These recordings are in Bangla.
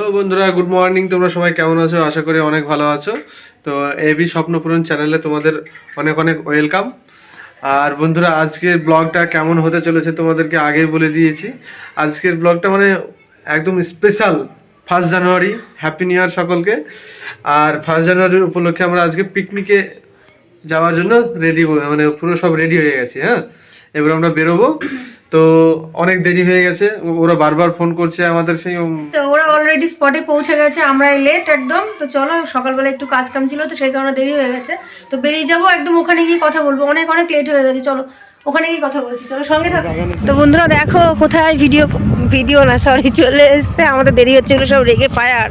হ্যালো বন্ধুরা, গুড মর্নিং। তোমরা সবাই কেমন আছো? আশা করি অনেক ভালো আছো। তো এবি স্বপ্নপূরণ চ্যানেলে তোমাদের অনেক অনেক ওয়েলকাম। আর বন্ধুরা, আজকের ব্লগটা কেমন হতে চলেছে তোমাদেরকে আগেই বলে দিয়েছি। আজকের ব্লগটা মানে একদম স্পেশাল। 1 জানুয়ারি, হ্যাপি নিউ ইয়ার সকলকে। আর 1 জানুয়ারির উপলক্ষে আমরা আজকে পিকনিকে যাওয়ার জন্য রেডি, মানে পুরো সব রেডি হয়ে গেছি। হ্যাঁ, এবার আমরা বেরোবো। তো অনেক দেরি হয়ে গেছে, ওরা বারবার ফোন করছে আমাদের। সেই তো ওরা অলরেডি স্পটে পৌঁছে গেছে, আমরা লেট একদম। তো চলো, সকালবেলা একটু কাজ কাম ছিল, তো সেই কারণে দেরি হয়ে গেছে। তো বেরিয়ে যাবো একদম, ওখানে গিয়ে কথা বলবো। অনেক অনেক লেট হয়ে গেছে, চলো ওখানে গিয়ে কথা বলছি। চলো সঙ্গে থাকো। তো বন্ধুরা দেখো কোথায় ভিডিও না সরি চলে এসছে। আমাদের দেরি হচ্ছিল, সব রেগে পায়ার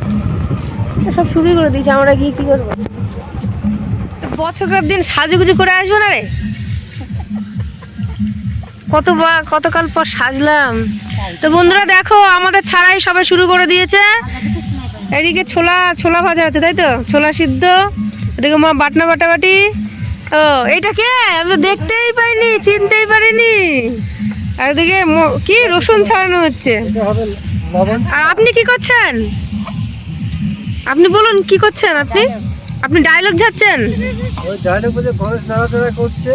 সব শুরু করে দিয়েছে। আমরা গিয়ে কি করবো? বছরের দিন সাজুগুজু করে আসবো না রে? কতকাল পর সাজলাম। তো বন্ধুরা দেখো, আমাদের ছাড়াই সবাই শুরু করে দিয়েছে। এদিকে ছোলা ভাজা হচ্ছে, তাই তো? ছোলা সিদ্ধ। এদিকে মা বাটনা বাটাবাটি। ও এটা কে? আমি তো দেখতেই পাইনি, চিনতেই পারিনি। আর এদিকে কি রসুন ছাড়ানো হচ্ছে। আর আপনি কি করছেন? আপনি বলুন কি করছেন? আপনি ডায়লগ ঝাড়ছেন? ওই ডায়লগ বলে ঘরে নাড়াচাড়া করছে।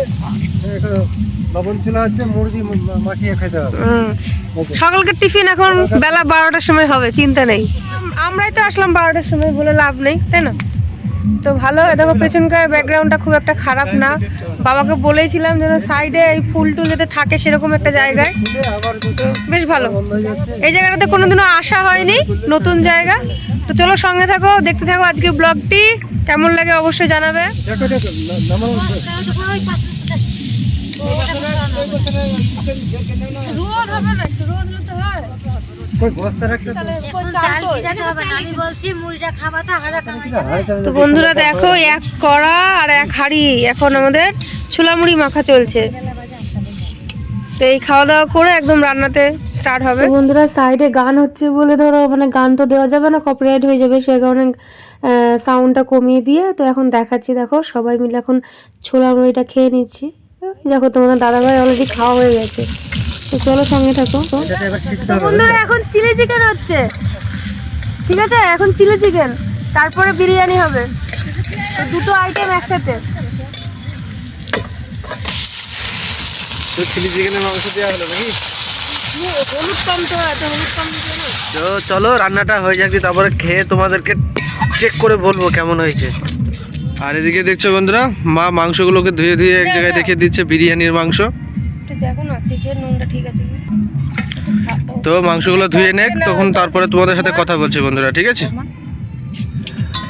লবণ ছোলা হচ্ছে, মুরগি মাখিয়ে খেতে হবে। সকালকার টিফিন এখন বেলা 12টার সময় হবে, চিন্তা নেই। আমরাই তো আসলাম 12টার সময়, বলে লাভ নেই, তাই না? তো ভালো। দেখো পেছনকার ব্যাকগ্রাউন্ডটা খুব একটা খারাপ না। বাবাকে বলেছিলাম যেন সাইডে এই ফুল টুল যাতে থাকে সেরকম একটা জায়গায়, বেশ ভালো। এই জায়গাটাতে কোনোদিনও আসা হয়নি, নতুন জায়গা। তো চলো সঙ্গে থাকো, দেখতে থাকো আজকে ব্লগটি। কেমন লাগে অবশ্যই জানাবে। রোদ হবে না, রোদ হতে হয়। তো বন্ধুরা দেখো, এক কড়া আর এক হাঁড়ি এখন আমাদের ছোলা মুড়ি মাখা চলছে। তো এই খাওয়া দাওয়া করে একদম রান্নাতে স্টার্ট হবে। বন্ধুরা সাইডে গান হচ্ছে বলে ধরো মানে গান তো দেওয়া যাবে না, কপিরাইট হয়ে যাবে, সেই কারণে সাউন্ডটা কমিয়ে দিয়ে তো এখন দেখাচ্ছি। দেখো সবাই মিলে এখন ছোলা মুড়িটা খেয়ে নিচ্ছি। দেখো তোমাদের দাদাভাই অলরেডি খাওয়া হয়ে গেছে। তো চলো সঙ্গে থাকো। বন্ধুরা এখন চিলি চিকেন হচ্ছে, ঠিক আছে? এখন চিলি চিকেন, তারপরে বিরিয়ানি হবে। তো দুটো আইটেম একসাথে। তো চিলি চিকেনের মাংস দেওয়া হলো নাকি? হলুদ কম তো, হলুদ কম। তো চলো রান্নাটা হয়ে যাক, তারপরে খেয়ে তোমাদেরকে চেক করে বলবো কেমন হয়েছে। আর এদিকে দেখছো বন্ধুরা, মা মাংসগুলোকে ধুয়ে ধুয়ে এক জায়গায় রেখে দিচ্ছে, বিরিয়ানির মাংস। দেখো না চিকেন নুনটা ঠিক আছে। তো মাংসগুলো ধুয়ে নেক, তখন তারপরে তোমাদের সাথে কথা বলছি বন্ধুরা, ঠিক আছে?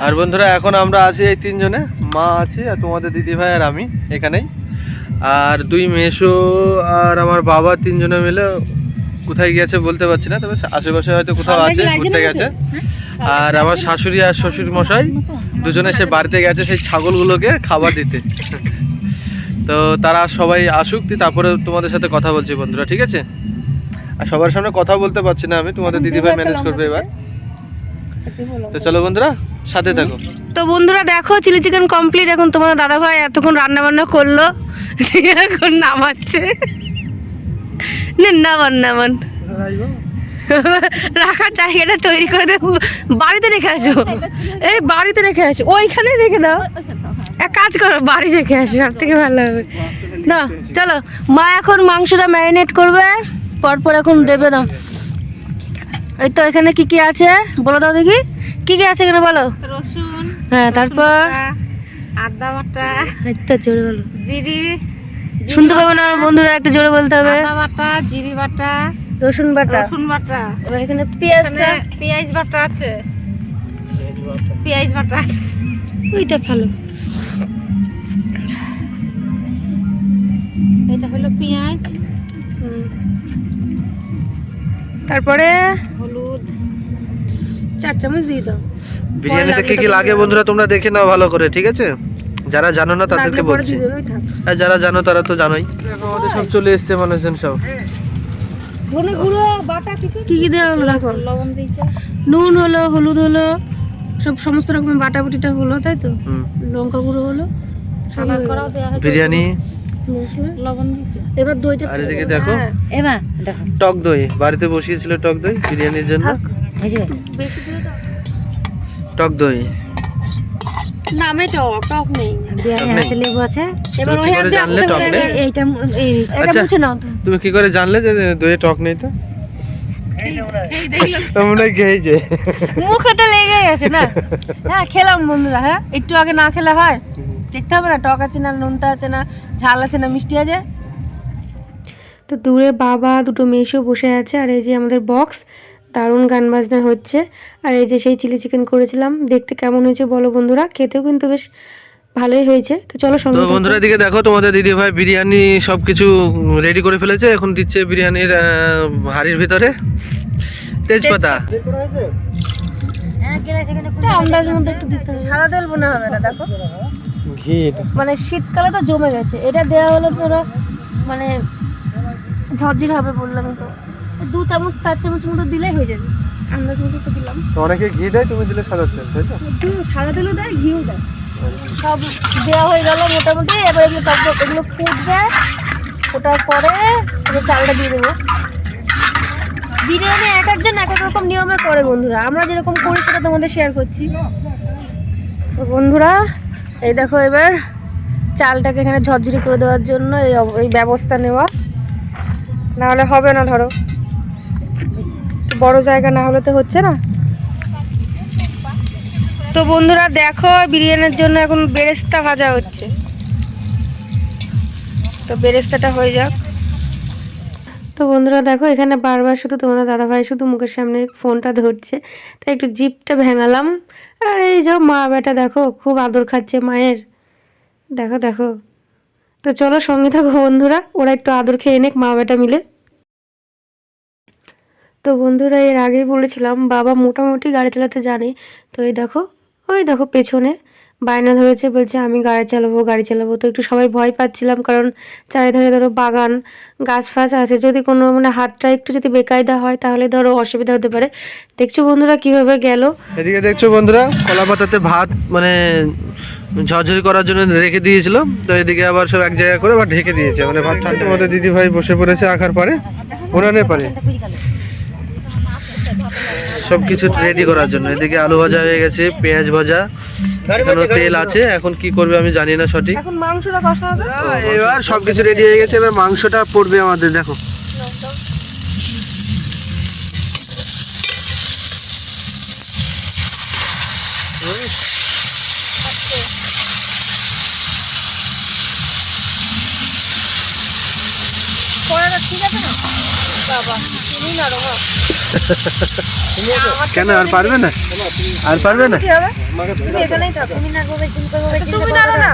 আর বন্ধুরা এখন আমরা আছি এই 3 জনে, মা আছে আর তোমাদের দিদিভাই আর আমি এখানেই। আর 2 মেসো আর আমার বাবা, 3 জনে মিলে কোথায় গিয়েছে বলতে পারছি না, তবে আশেপাশে হয়তো কোথাও আছে, ঘুরতে গেছে। আর আমার শাশুড়ি আর শ্বশুর মশাই দুজনে সে বাড়িতে গেছে সেই ছাগলগুলোকে খাবার দিতে। তো তারা সবাই আসুক, তারপরে তোমাদের সাথে কথা বলছি বন্ধুরা, ঠিক আছে? আর সবার সামনে কথা বলতে পারছি না আমি, তোমাদের দিদিভাই ম্যানেজ করবে এবার। তো চলো বন্ধুরা সাথে থাকো। তো বন্ধুরা দেখো চিলি চিকেন কমপ্লিট। এখন তোমার দাদাভাই এতক্ষণ রান্না বান্না করলো, এখন নামাচ্ছে। নামান রাখার জায়গাটা তৈরি করে দেব, বাড়িতে রেখে আসো। এই বাড়িতে রেখে আসো, ওইখানে রেখে দাও। এক কাজ করো, বাড়ি রেখে আসো, সব থেকে ভালো হবে। না চলো, মা এখন মাংসটা ম্যারিনেট করবে, পরপর এখন দেবে না। এই তো এখানে কি কি আছে বলে দাও দেখি, কি কি আছে এখানে বলো। রসুন, হ্যাঁ তারপর আদা বাটা, আচ্ছা জোরে বলো, জিরি, শুনতে পাবো না আমার বন্ধুরা, একটু জোরে বলতে হবে। আদা বাটা, জিরি বাটা, রসুন বাটা, রসুন বাটা, এবার এখানে পেঁয়াজটা, পেঁয়াজ বাটা আছে, পেঁয়াজ বাটা, ওইটা ভালো। এটা হলো পেঁয়াজ, তারপরে হলুদ 4 চামচ দিয়ে দাও। বিরিয়ানিতে কি কি লাগে বন্ধুরা তোমরা দেখে নাও ভালো করে, ঠিক আছে? যারা জানো না তাদেরকে বলছি, আর যারা জানো তারা তো জানোই। আমাদের সব চলে এসছে মানুষজন সব। ধনে গুঁড়ো বাটা কিছু কি কি দেওয়া হলো দেখো। লবণ দিয়েছে, নুন হলো, হলুদ হলো, সব সমস্ত রকম বাটা বুটিটা হলো, তাই তো? লঙ্কা গুঁড়ো হলো, কালার করাও দেওয়া হয়েছে, বিরিয়ানি মশলা, লবণ দিয়েছে। এবার দইটা। আর এদিকে দেখো এবার দেখো টক দই বাড়িতে বসিয়েছিল, টক দই বিরিয়ানির জন্য। বেশি দিয়ে দাও। টক দই নামে টক নেই। হাতে লেবু আছে। এবার তুমি ওই কি করে হাতে জানলে টক নেই? এইটা এটা আচ্ছা। মুছে নাও তো। তুমি কি করে জানলে যে দইয়ে টক নেই? তো মনে হয় খেয়েছে। মুখেতে লেগে গেছে না। হ্যাঁ খেলাম বন্ধুরা, হ্যাঁ একটু আগে না খেলে হয়? দেখতে হবে না টক আছে না, নোনতা আছে না, ঝাল আছে না, মিষ্টি আছে। তো দূরে বাবা, দুটো মেয়েও বসে আছে, আর এই যে আমাদের বক্স, দারুণ গান বাজনা হচ্ছে। আর এই যে সেই চিলি চিকেন করেছিলাম, দেখতে কেমন হয়েছে বলো বন্ধুরা? খেতেও কিন্তু বেশ ভালোই হয়েছে। তো চলো তো সঙ্গে বন্ধুরা দিকে দেখো, তোমাদের দিদি ভাই বিরিয়ানি সবকিছু রেডি করে ফেলেছে। এখন দিচ্ছে বিরিয়ানির হাঁড়ির ভিতরে তেজপাতা। একটা আন্দাজ মতো একটু দিতে হবে, সাদা তেল মনে হবে না। দেখো ঘি, মানে শীতকালে তো জমে গেছে, এটা দেওয়া হলে পুরো মানে ঝরঝর হবে বললাম তো। 2 চামচ 4 চামচ মতো দিলেই হয়ে যাবে, আন্দাজ মতো একটু দিলাম। তো অনেকে ঘি দেয়, তুমি দিলে সাদা তেল, তাই তো? একটু সাদা তেলও দেয়, ঘিও দেয়, সব দেওয়া হয়ে গেল মোটামুটি। এবার এগুলো এগুলো ফুটবে, ফোটার পরে এবার চালটা দিয়ে দেবো। বিরিয়ানি এক একজন এক এক রকম নিয়মে করে বন্ধুরা, আমরা যেরকম করি সেটা তোমাদের শেয়ার করছি। তো বন্ধুরা এই দেখো, এবার চালটাকে এখানে ঝরঝরি করে দেওয়ার জন্য এই ব্যবস্থা নেওয়া, না হলে হবে না। ধরো বড় জায়গা না হলে তো হচ্ছে না। তো বন্ধুরা দেখো, বিরিয়ানির জন্য এখন বেরেস্তা ভাজা হচ্ছে। তো বেরেস্তাটা হয়ে যাক। তো বন্ধুরা দেখো, এখানে বারবার শুধু তোমাদের দাদাভাই শুধু মুখের সামনে ফোনটা ধরছে, তাই একটু জিপটা ভেঙালাম। আর এই যে মা বেটা দেখো খুব আদর খাচ্ছে মায়ের, দেখো দেখো। তো চলো সঙ্গে থাকো বন্ধুরা, ওরা একটু আদর খেয়ে নেক মা বেটা মিলে। তো বন্ধুরা এর আগেই বলেছিলাম বাবা মোটামুটি গাড়ি চালাতে জানে। তো এই দেখো, ওই দেখো পেছনে বায়না ধরেছে, বলছে আমি গাড়ি চালাবো। তো একটু সবাই ভয় পাচ্ছিলাম, কারণ চারিধারে ধরো বাগান, গাছ ফাছ আছে, যদি কোনো মানে হাতটা একটু যদি বেকায়দা হয় তাহলে ধরো অসুবিধা হতে পারে। দেখছো বন্ধুরা কিভাবে গেল। এদিকে দেখছো বন্ধুরা, কলা পাতাতে ভাত মানে ঝরঝরি করার জন্য রেখে দিয়েছিল, তো এদিকে আবার সব এক জায়গা করে আবার ঢেকে দিয়েছে, মানে ভাত ঠান্ডা। আমাদের দিদি ভাই বসে পড়েছে আঁকার পারে, উনানের পারে সব কিছু রেডি করার জন্য। এদিকে আলু ভাজা হয়ে গেছে, পেঁয়াজ ভাজা, এখানে তেল আছে। এখন কি করবে আমি জানি না সঠিক। এখন মাংসটা কষা হবে। এবার সবকিছু রেডি হয়ে গেছে, এবার মাংসটা পড়বে আমাদের। দেখো ঠিক আছে না বাবা, তুমি না রো। কেন আর পারবে না? আর পারবে না? তুমি এখানেই থাকো, তুমি না গোবে চিন্তা করবে, তুমি না না,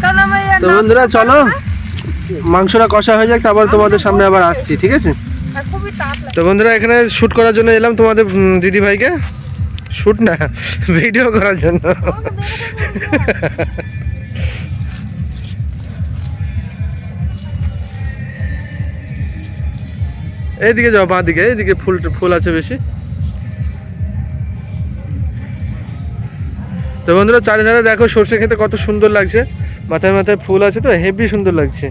কারণ আমি। তো বন্ধুরা চলো মাংসটা কষা হয়ে যাক, তারপর তোমাদের সামনে আবার আসছি, ঠিক আছে? খুবই তাপ লাগে। তো বন্ধুরা এখানে শ্যুট করার জন্য এলাম তোমাদের দিদি ভাইকে, শ্যুট না ভিডিও করার জন্য। এইদিকে যাও, বাঁ দিকে, এইদিকে ফুল আছে বেশি। তো বন্ধুরা চারিধারে দেখো সর্ষে খেতে কত সুন্দর লাগছে, মাথায় মাথায় ফুল আছে, তো হেভি সুন্দর লাগছে।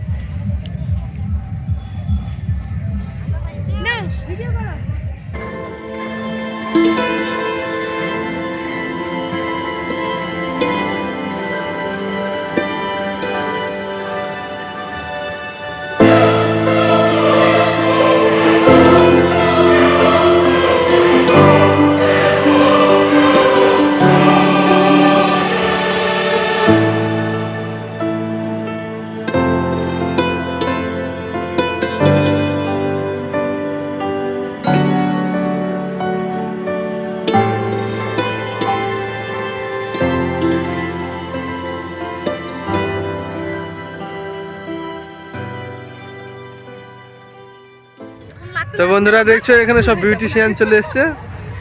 তো বন্ধুরা দেখছো এখানে সব বিউটিশিয়ান চলে এসছে,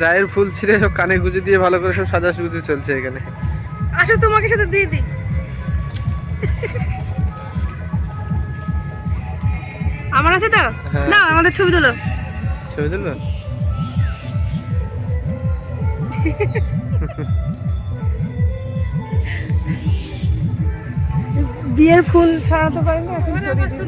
রায়ের ফুল ছিঁড়ে সব কানে গুঁজে দিয়ে ভালো করে সব সাজাসুজি চলছে এখানে। আসো তোমাকে সাথে দিয়ে দিই। আমার আছে তো, না আমাদের ছবি তোলো। ছবি তুলবো? বিয়ের ফুল ছড়াতে পারিনি, এখন ছড়িয়ে দিই।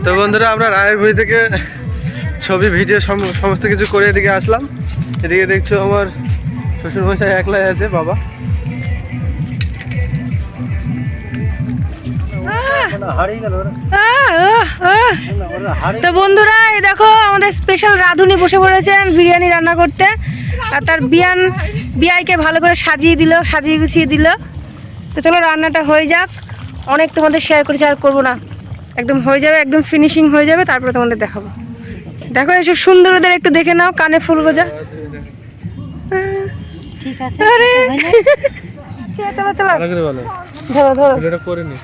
তো বন্ধুরা আমরা রায়ের ভুঁই থেকে ছবি ভিডিও সমস্ত কিছু করে এদিকে আসলাম। এদিকে দেখছো আমার শ্বশুরমশাই একলাই আছে, বাবা। হারিয়ে গেল ওরা। তো বন্ধুরা এই দেখো আমাদের স্পেশাল রাঁধুনি বসে পড়েছেন বিরিয়ানি রান্না করতে, আর তার বিয়াইকে ভালো করে সাজিয়ে গুছিয়ে দিল। তো চলো রান্নাটা হয়ে যাক, অনেক তোমাদের শেয়ার করেছি, আর করবো না, একদম হয়ে যাবে, একদম ফিনিশিং হয়ে যাবে, তারপরে তোমাদের দেখাবো। দেখো এসব সুন্দরদের একটু দেখে নাও, কানে ফুল গোজা। ঠিক আছে আরে চলো চলো ধরো করে নি।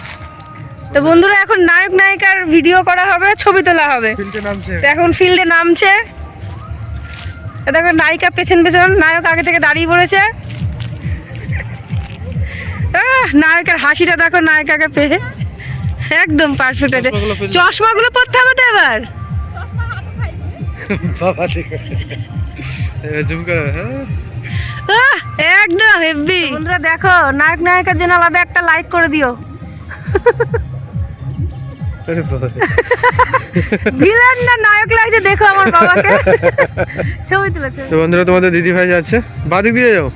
তো বন্ধুরা এখন নায়ক নায়িকার ভিডিও করা হবে, ছবি তোলা হবে। তো এখন ফিল্ডে নামছে, দেখো নায়িকা পেছন নায়ক আগে থেকে দাঁড়িয়ে পড়েছে। নায়কের হাসিটা দেখো, নায়িকাকে পেয়ে একদম পারফেক্ট আছে। চশমাগুলো পরতে হবে তো এবার। বাবা ঠিক আছে, জুম করে। একদম হেভি। বন্ধুরা দেখো নায়ক নায়িকার জন্য আলাদা একটা লাইক করে দিও। ভিলেন না নায়ক লাগছে দেখো আমার বাবাকে। ছবি তুলেছে। তো বন্ধুরা তোমাদের দিদি ভাই যাচ্ছে, বাদিক দিয়ে যাও।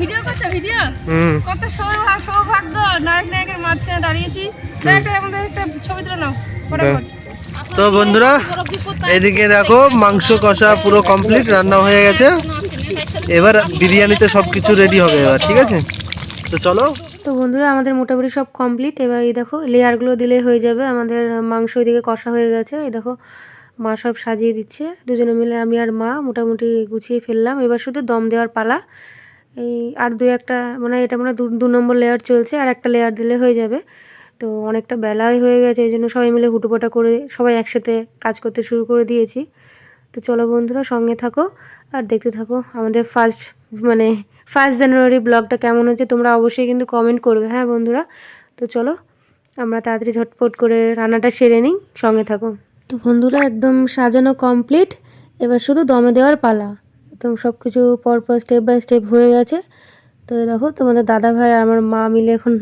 ভিডিও করছো ভিডিও? কত সৌভাগ্য, নায়ক নায়কের মাঝখানে দাঁড়িয়েছি। আমাদের একটা ছবি তুলে নাও ফটাফট। তো বন্ধুরা এদিকে দেখো মাংস কষা পুরো কমপ্লিট, রান্না হয়ে গেছে। এবার বিরিয়ানিতে সব কিছু রেডি হবে এবার, ঠিক আছে? তো চলো। তো বন্ধুরা আমাদের মোটামুটি সব কমপ্লিট। এবার এই দেখো লেয়ারগুলো দিলে হয়ে যাবে। আমাদের মাংস এদিকে কষা হয়ে গেছে, এই দেখো মা সব সাজিয়ে দিচ্ছে। দুজনে মিলে আমি আর মা মোটামুটি গুছিয়ে ফেললাম। এবার শুধু দম দেওয়ার পালা। এই আর একটা মানে এটা মানে 2 নম্বর লেয়ার চলছে, আর একটা লেয়ার দিলে হয়ে যাবে। তো অনেকটা বেলাই হয়ে গেছে, এই জন্য সবাই মিলে হুটোপাটা করে সবাই একসাথে কাজ করতে শুরু করে দিয়েছি। তো চলো বন্ধুরা সঙ্গে থাকো আর দেখতে থাকো আমাদের ফার্স্ট জানুয়ারি ব্লগটা কেমন হচ্ছে তোমরা অবশ্যই কিন্তু কমেন্ট করবে। হ্যাঁ বন্ধুরা, তো চলো আমরা তাড়াতাড়ি ঝটপট করে রান্নাটা সেরে নিই, সঙ্গে থাকো। তো বন্ধুরা একদম সাজানো কমপ্লিট, এবার শুধু দমে দেওয়ার পালা। একদম সব কিছু পরপর স্টেপ বাই স্টেপ হয়ে গেছে। তো দেখো তোমাদের দাদা ভাই আর আমার মা মিলে এখন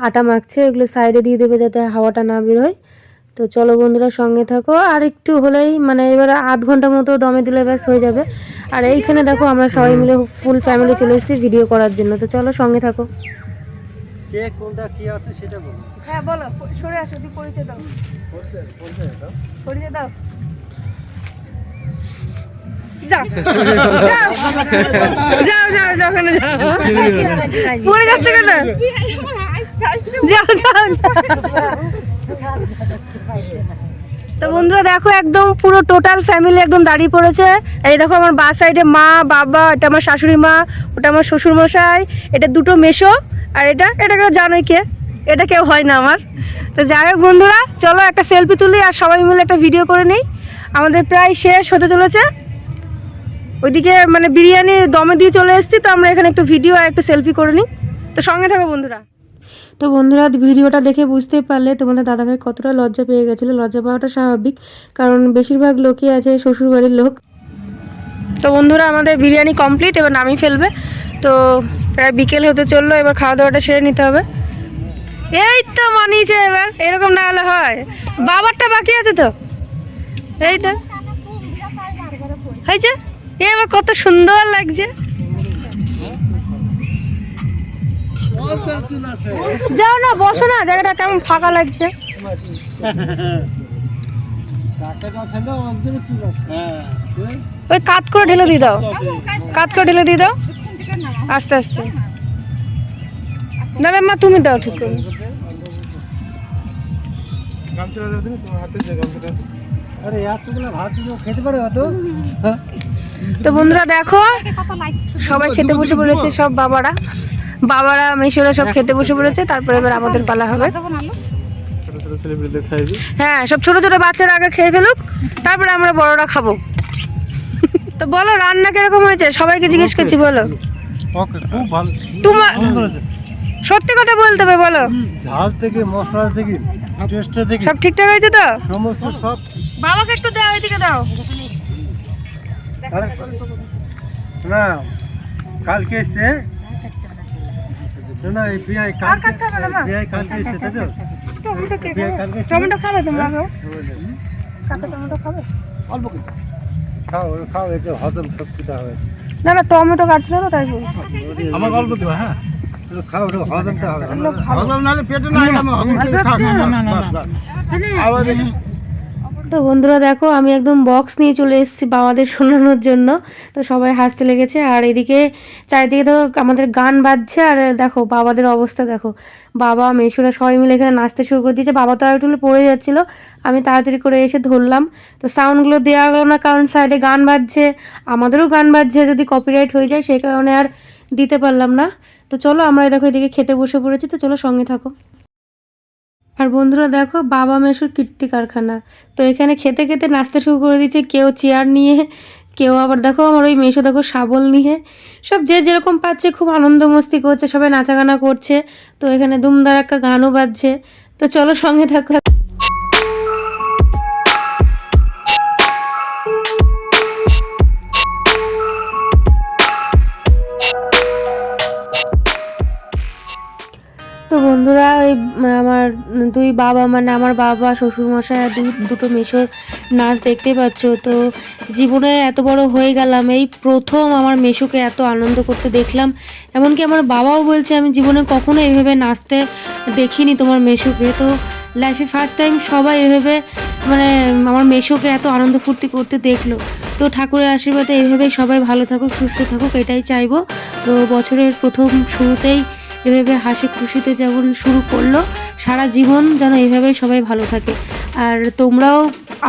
আটা মাখছে, এগুলো সাইডে দিয়ে দেবে যাতে হাওয়াটা না বের হয়। তো চলো বন্ধুরা সঙ্গে থাকো, আর একটু হলেই মানে এবার আধ ঘন্টা মতো দমে দিলে ব্যাস হয়ে যাবে। আর এইখানে দেখো আমরা সবাই মিলে ফুল ফ্যামিলি চলে এসেছি ভিডিও করার জন্য। তো চলো সঙ্গে থাকো। কে কোনটা কি আছে সেটা বলো। হ্যাঁ বলো, সরে আসো, তুই পরিচয় দাও। পরিচয় দাও। যাও যাও যাও যাও কেন যাও, পড়ে যাচ্ছে কেন? যাও যাও। তো বন্ধুরা দেখো একদম পুরো টোটাল ফ্যামিলি একদম দাঁড়িয়ে পড়েছে। এই দেখো আমার বা সাইডে মা বাবা, এটা আমার শাশুড়ি মা, ওটা আমার শ্বশুর মশাই, এটা 2টো মেশো, আর এটাকে জানোই কে, এটা কেউ হয় না আমার। তো যাই হোক বন্ধুরা চলো একটা সেলফি তুলি আর সবাই মিলে একটা ভিডিও করে নিই। আমাদের প্রায় শেষ হতে চলেছে। ওইদিকে মানে বিরিয়ানি দমে দিয়ে চলে এসেছি, তো আমরা এখানে একটু ভিডিও আর একটু সেলফি করে নিই। তো সঙ্গে থাকো বন্ধুরা। তো বন্ধুরা ভিডিওটা দেখে বুঝতে পারলে তোমাদের দাদাভাই কতটা লজ্জা পেয়ে গেছিলো। লজ্জা পাওয়াটা স্বাভাবিক, কারণ বেশিরভাগ লোকই আছে শ্বশুরবাড়ির লোক। তো বন্ধুরা আমাদের বিরিয়ানি কমপ্লিট, এবার নামিয়ে ফেলবে। তো প্রায় বিকেল হতে চললো, এবার খাওয়া দাওয়াটা সেরে নিতে হবে। এই তো মানিয়েছে, এবার এরকম না হলে হয়। বাবারটা বাকি আছে তো, এই তো হয়েছে। এবার কত সুন্দর লাগছে। যাও না, বসো না, জায়গাটা কেমন ফাঁকা লাগছে। ওই কাত করে ঢেলে দিয়ে দাও, কাত করে ঢেলে দিয়ে দাও আস্তে আস্তে। না মা তুমি দাও ঠিক করে। তো বন্ধুরা দেখো সবাই খেতে বসে পড়েছে, সব বাবারা মেশোরা সব খেতে বসে পড়েছে। তারপরে এবার আমাদের পালা হবে। হ্যাঁ সব ছোট ছোট বাচ্চারা আগে খেয়ে ফেলুক, তারপরে আমরা বড়রা খাবো। তো বলো রান্না কিরকম হয়েছে, সবাইকে জিজ্ঞেস করছি, বলো। তোমার সত্যি কথা বলতে হবে, বলো। ঝাল থেকে মশলা থেকে টেস্ট থেকে সব ঠিকঠাক হয়েছে তো? সমস্ত সব বাবাকে একটু দাও, এদিকে দাও। না কালকে এসছে না এই বিয়াই আর কাটতে হবে না মা। কালকে এসছে তাই তো? টমেটো কে বিয়াই খাবে? কালকে এসছে? টমেটো খাবে তোমরা? কাঁচা টমেটো খাবে? খাও এটা হজম শক্তিটা হবে। না না, টমেটো কাটছিল না তাই বলছি। আমার গল্প দেবো হ্যাঁ, খাও এটা হজমটা হবে। তো বন্ধুরা দেখো, আমি একদম বক্স নিয়ে চলে এসেছি বাবাদের শোনানোর জন্য। তো সবাই হাসতে লেগেছে, আর এদিকে চারিদিকে ধরো আমাদের গান বাজছে, আর দেখো বাবাদের অবস্থা দেখো। বাবা মেশুরা সবাই মিলে এখানে নাচতে শুরু করে দিয়েছে। বাবা তো আর একটু পড়ে যাচ্ছিলো, আমি তাড়াতাড়ি করে এসে ধরলাম। তো সাউন্ডগুলো দেওয়া গেলো না, কারণ সাইডে গান বাজছে, আমাদেরও গান বাজছে, যদি কপিরাইট হয়ে যায় সেই কারণে আর দিতে পারলাম না। তো চলো আমরা দেখো এদিকে খেতে বসে পড়েছি, তো চলো সঙ্গে থাকো। আর বন্ধুরা দেখো, বাবা মেশুর কীর্তি কারখানা। তো এখানে খেতে খেতে নাচতে শুরু করে দিচ্ছে, কেউ চেয়ার নিয়ে, কেউ আবার দেখো আমার ওই মেশো দেখো শাবল নিয়ে, সব যে যেরকম পাচ্ছে খুব আনন্দ মস্তি করছে, সবাই নাচাগানা করছে। তো এখানে দুমদারাক্কা গানও বাজছে। তো চলো সঙ্গে থাকো। তো বন্ধুরা, ওই আমার দুই বাবা, মানে আমার বাবা শ্বশুরমশাই আর দুটো মেশোর নাচ দেখতেই পাচ্ছ। তো জীবনে এত বড় হয়ে গেলাম, এই প্রথম আমার মেশোকে এত আনন্দ করতে দেখলাম। এমনকি আমার বাবাও বলছে আমি জীবনে কখনো এভাবে নাচতে দেখিনি তোমার মেশোকে। তো লাইফে ফার্স্ট টাইম সবাই এভাবে মানে আমার মেশোকে এত আনন্দ ফুর্তি করতে দেখলো। তো ঠাকুরের আশীর্বাদে এইভাবেই সবাই ভালো থাকুক, সুস্থ থাকুক, এটাই চাইবো। তো বছরের প্রথম শুরুতেই এভাবে হাসি খুশিতে যেমন শুরু করলো, সারা জীবন যেন এইভাবেই সবাই ভালো থাকে। আর তোমরাও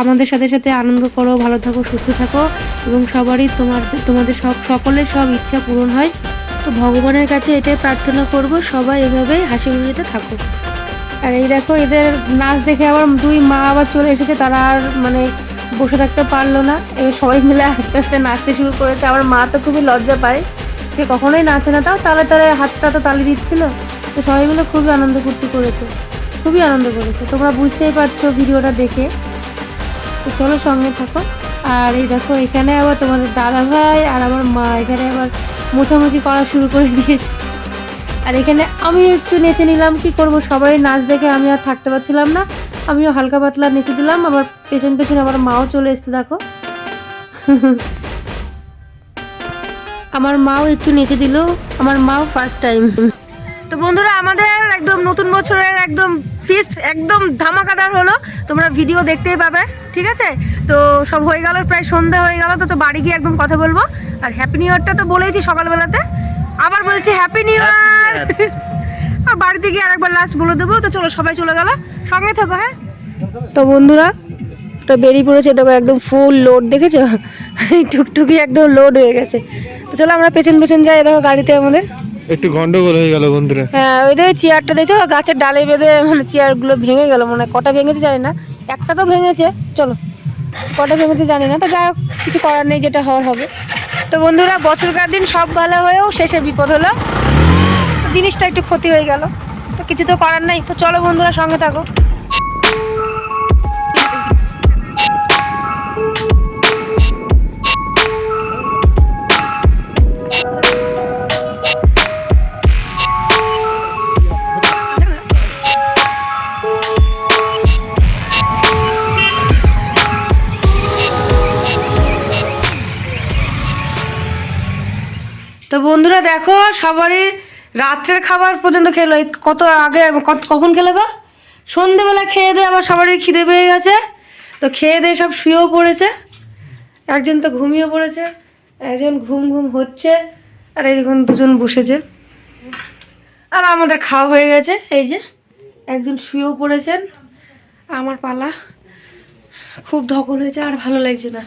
আমাদের সাথে সাথে আনন্দ করো, ভালো থাকো, সুস্থ থাকো, এবং সবারই তোমাদের সকলের সব ইচ্ছা পূরণ হয়। তো ভগবানের কাছে এটাই প্রার্থনা করব, সবাই এভাবেই হাসি খুশিতে থাকো। আর এই দেখো, এদের নাচ দেখে আবার দুই মা আবার চলে এসেছে, তারা আর মানে বসে থাকতে পারলো না, এবার সবাই মিলে আস্তে আস্তে নাচতে শুরু করেছে। আমার মা তো খুবই লজ্জা পায়, সে কখনোই নাচে না, তাও তালে তালে হাতটা তো তালি দিচ্ছিল। তো সবাই মিলে খুবই আনন্দ ফুর্তি করেছে, খুবই আনন্দ করেছে, তোমরা বুঝতেই পারছো ভিডিওটা দেখে। তো চলো সঙ্গে থাকো। আর এই দেখো, এখানে আবার তোমাদের দাদা ভাই আর আমার মা এখানে আবার মোছামুছি করা শুরু করে দিয়েছে। আর এখানে আমিও একটু নেচে নিলাম, কি করব, সবাই নাচ দেখে আমি আর থাকতে পারছিলাম না, আমিও হালকা পাতলা নেচে দিলাম। আবার পেছন পেছন আবার মাও চলে এসছে দেখো, আমার মাও একটু নেচে দিল, আমার মাও ফার্স্ট টাইম। তো বন্ধুরা, আমাদের একদম নতুন বছরের একদম ফিস্ট একদম ধামাকাদার হলো, তোমরা ভিডিও দেখতেই পাবে, ঠিক আছে? তো সব হয়ে গেল, প্রায় সন্ধ্যা হয়ে গেল। তো বাড়ি গিয়ে একদম কথা বলবো। আর হ্যাপি নিউ ইয়ারটা তো বলেইছি সকালবেলাতে, আবার বলছি হ্যাপি নিউ ইয়ার। বাড়িতে গিয়ে আরেকবার লাস্ট বলে দেবো। তো চলো সবাই চলে গেল, সঙ্গে থাকো। হ্যাঁ তো বন্ধুরা, তো বেরিয়ে পড়েছে, দেখো একদম ফুল লোড, দেখেছো? টুকটুকি একদম লোড হয়ে গেছে। তো চলো আমরা পেছন পেছন যাই, দেখো গাড়িতে আমাদের একটু গন্ডগোল হয়ে গেল বন্ধুরা। হ্যাঁ, ওই দেখো চেয়ারটা দেখছো, গাছের ডালে বেঁধে মানে চেয়ারগুলো ভেঙে গেল, মানে কটা ভেঙেছে জানি না, একটা তো ভেঙেছে, চলো কটা ভেঙেছে জানি না। তো যাই হোক, কিছু করার নেই, যেটা হওয়ার হবে। তো বন্ধুরা, বছরকার দিন সব ভালো হয়েও শেষে বিপদ হলো, জিনিসটা একটু ক্ষতি হয়ে গেল, তো কিছু তো করার নেই। তো চলো বন্ধুরা, সঙ্গে থাকো। তো বন্ধুরা দেখো, সবারই রাত্রের খাবার পর্যন্ত খেলো, কত আগে কখন খেলো গো? সন্ধেবেলা খেয়ে দিয়ে আবার সবারই খিদে পেয়ে গেছে। তো খেয়ে দিয়ে সব শুয়েও পড়েছে, একজন তো ঘুমিয়ে পড়েছে, একজন ঘুম ঘুম হচ্ছে, আর এইরকম দুজন বসেছে। আর আমাদের খাওয়া হয়ে গেছে, এই যে একজন শুয়েও পড়েছেন, আমার পালা। খুব ধকল হয়েছে, আর ভালো লাগছে না।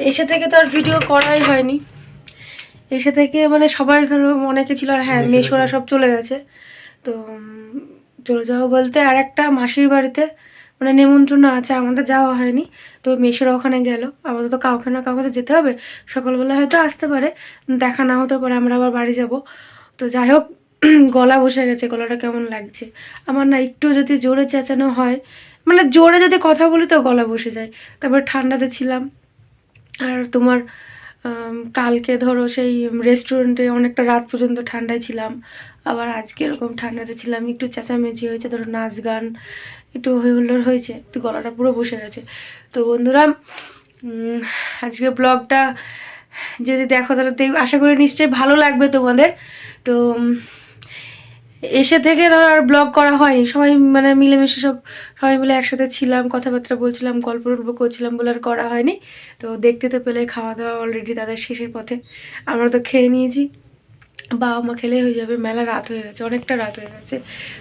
এসে থেকে তো আর ভিডিও করাই হয়নি, এসে থেকে মানে সবাই অনেকে ছিল, আর হ্যাঁ মেশোরা সব চলে গেছে। তো চলে যাওয়া বলতে আর একটা মাসির বাড়িতে মানে নেমন্ত্রণ আছে, আমাদের যাওয়া হয়নি। তো মেশোরা ওখানে গেল, আপাতত কাউকে না কাউকে তো যেতে হবে, সকালবেলা হয়তো আসতে পারে, দেখা না হতে পারে, আমরা আবার বাড়ি যাব। তো যাই হোক, গলা বসে গেছে, গলাটা কেমন লাগছে আমার, না একটু যদি জোরে চেঁচানো হয় মানে জোরে যদি কথা বলি তো গলা বসে যায়। তারপর ঠান্ডাতে ছিলাম। আর তোমার কালকে ধরো সেই রেস্টুরেন্টে অনেকটা রাত পর্যন্ত ঠান্ডায় ছিলাম, আবার আজকে এরকম ঠান্ডাতে ছিলাম, একটু চেঁচামেচি হয়েছে, ধরো নাচ গান একটু হই হুল্লোড় হয়েছে, তো গলাটা পুরো বসে গেছে। তো বন্ধুরা আজকে ব্লগটা যদি দেখো তাহলে আশা করি নিশ্চয়ই ভালো লাগবে তোমাদের। তো এসে থেকে ধর আর ব্লগ করা হয়নি, সবাই মানে মিলেমিশে সবাই মিলে একসাথে ছিলাম, কথাবার্তা বলছিলাম, গল্প করছিলাম বলে আর করা হয়নি। তো দেখতে তো পেলে খাওয়া দাওয়া অলরেডি তাদের শেষের পথে, আমরা তো খেয়ে নিয়েছি, বাবা মা খেলে হয়ে যাবে, মেলা রাত হয়ে গেছে, অনেকটা রাত হয়ে গেছে।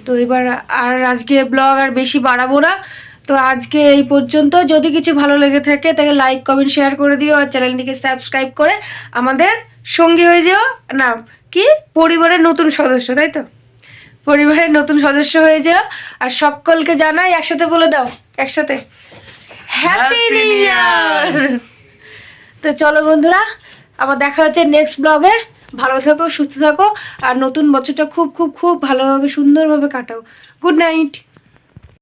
তো এবার আর আজকে ব্লগ আর বেশি বাড়াবো না। তো আজকে এই পর্যন্ত। যদি কিছু ভালো লেগে থাকে তাকে লাইক কমেন্ট শেয়ার করে দিও, আর চ্যানেলটিকে সাবস্ক্রাইব করে আমাদের সঙ্গী হয়ে যেও, না কি পরিবারের নতুন সদস্য, তাই তো, পরিবারের নতুন সদস্য হয়ে যাও। আর সকলকে জানাই, একসাথে বলে দাও, একসাথে হ্যাপি নিউ ইয়ার। তো চলো বন্ধুরা, আবার দেখা হচ্ছে নেক্সট ব্লগে। ভালো থাকো, সুস্থ থাকো, আর নতুন বছরটা খুব খুব খুব ভালোভাবে সুন্দরভাবে কাটাও। Good night.